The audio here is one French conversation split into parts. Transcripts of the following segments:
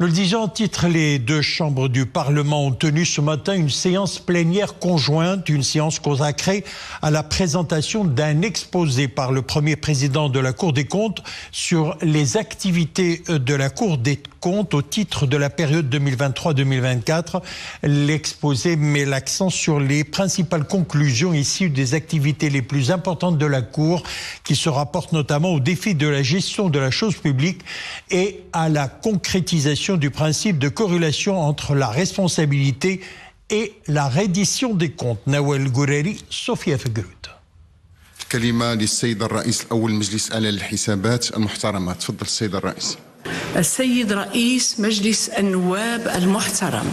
Nous le disons en titre, les deux chambres du Parlement ont tenu ce matin une séance plénière conjointe, une séance consacrée à la présentation d'un exposé par le premier président de la Cour des comptes sur les activités de la Cour des comptes au titre de la période 2023-2024. L'exposé met l'accent sur les principales conclusions issues des activités les plus importantes de la Cour, qui se rapportent notamment aux défis de la gestion de la chose publique et à la concrétisation du principe de corrélation entre la responsabilité et la reddition des comptes. Nawel Goureri, Sofia Fegrut. كلمة للسيد الرئيس الأول مجلس آلة للحسابات المحترمة. تفضل السيد الرئيس. السيد رئيس مجلس النواب المحترم.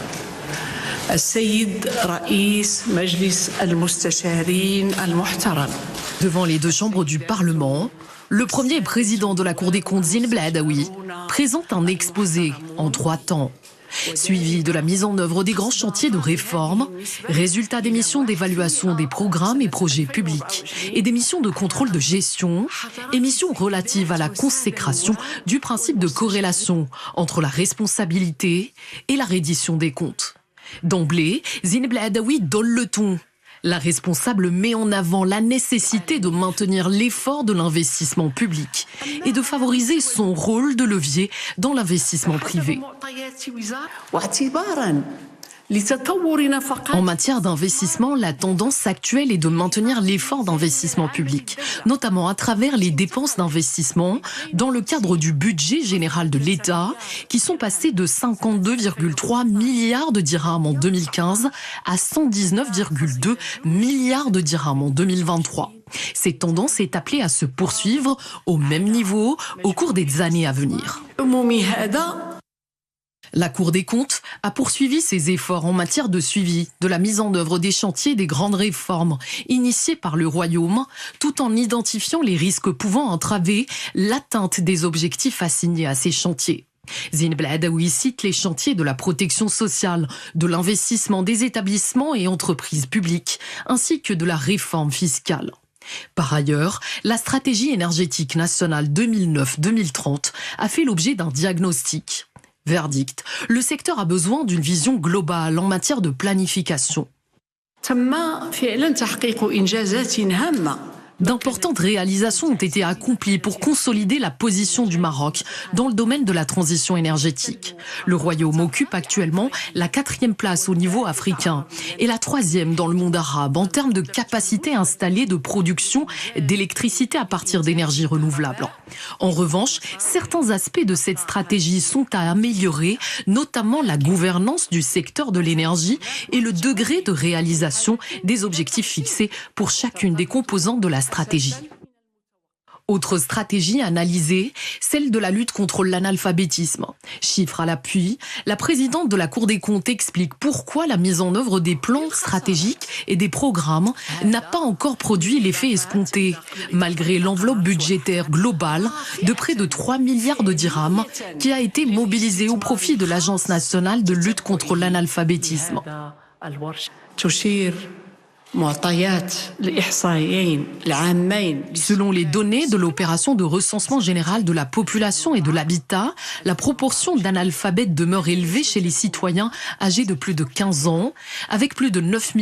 السيد رئيس مجلس المستشارين المحترم. Devant les deux chambres du Parlement, le premier président de la Cour des comptes, Zine Bladaoui, présente un exposé en 3 temps, suivi de la mise en œuvre des grands chantiers de réforme, résultats des missions d'évaluation des programmes et projets publics et des missions de contrôle de gestion et missions relatives à la consécration du principe de corrélation entre la responsabilité et la reddition des comptes. D'emblée, Zine Bladaoui donne le ton. La responsable met en avant la nécessité de maintenir l'effort de l'investissement public et de favoriser son rôle de levier dans l'investissement privé. En matière d'investissement, la tendance actuelle est de maintenir l'effort d'investissement public, notamment à travers les dépenses d'investissement dans le cadre du budget général de l'État, qui sont passées de 52,3 milliards de dirhams en 2015 à 119,2 milliards de dirhams en 2023. Cette tendance est appelée à se poursuivre au même niveau au cours des années à venir. La Cour des comptes a poursuivi ses efforts en matière de suivi de la mise en œuvre des chantiers des grandes réformes initiées par le Royaume, tout en identifiant les risques pouvant entraver l'atteinte des objectifs assignés à ces chantiers. Zine Bladaoui cite les chantiers de la protection sociale, de l'investissement des établissements et entreprises publiques, ainsi que de la réforme fiscale. Par ailleurs, la stratégie énergétique nationale 2009-2030 a fait l'objet d'un diagnostic. Verdict, le secteur a besoin d'une vision globale en matière de planification. D'importantes réalisations ont été accomplies pour consolider la position du Maroc dans le domaine de la transition énergétique. Le Royaume occupe actuellement la 4e place au niveau africain et la 3e dans le monde arabe en termes de capacité installée de production d'électricité à partir d'énergies renouvelables. En revanche, certains aspects de cette stratégie sont à améliorer, notamment la gouvernance du secteur de l'énergie et le degré de réalisation des objectifs fixés pour chacune des composantes de la stratégie. Autre stratégie analysée, celle de la lutte contre l'analphabétisme. Chiffre à l'appui, la présidente de la Cour des comptes explique pourquoi la mise en œuvre des plans stratégiques et des programmes n'a pas encore produit l'effet escompté, malgré l'enveloppe budgétaire globale de près de 3 milliards de dirhams qui a été mobilisée au profit de l'Agence nationale de lutte contre l'analphabétisme. Selon les données de l'opération de recensement général de la population et de l'habitat, la proportion d'analphabètes demeure élevée chez les citoyens âgés de plus de 15 ans, avec plus de 9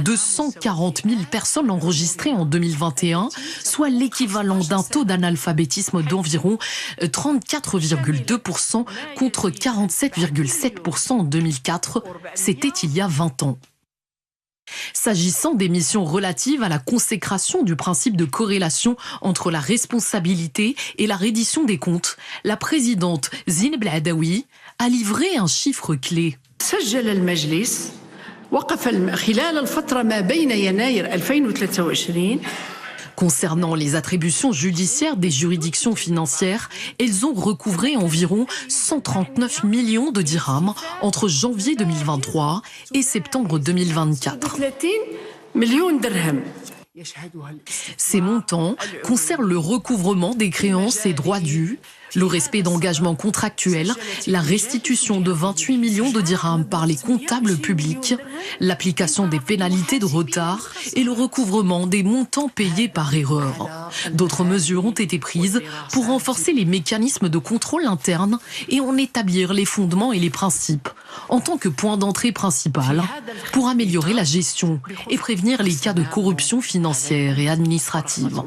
240 000 personnes enregistrées en 2021, soit l'équivalent d'un taux d'analphabétisme d'environ 34,2% contre 47,7% en 2004. C'était il y a 20 ans. S'agissant des missions relatives à la consécration du principe de corrélation entre la responsabilité et la reddition des comptes, la présidente Zine Bladaoui a livré un chiffre clé. سجل المجلس وقف خلال الفترة ما بين يناير 2023. Concernant les attributions judiciaires des juridictions financières, elles ont recouvré environ 139 millions de dirhams entre janvier 2023 et septembre 2024. Ces montants concernent le recouvrement des créances et droits dus, le respect d'engagements contractuels, la restitution de 28 millions de dirhams par les comptables publics, l'application des pénalités de retard et le recouvrement des montants payés par erreur. D'autres mesures ont été prises pour renforcer les mécanismes de contrôle interne et en établir les fondements et les principes en tant que point d'entrée principal pour améliorer la gestion et prévenir les cas de corruption financière et administrative.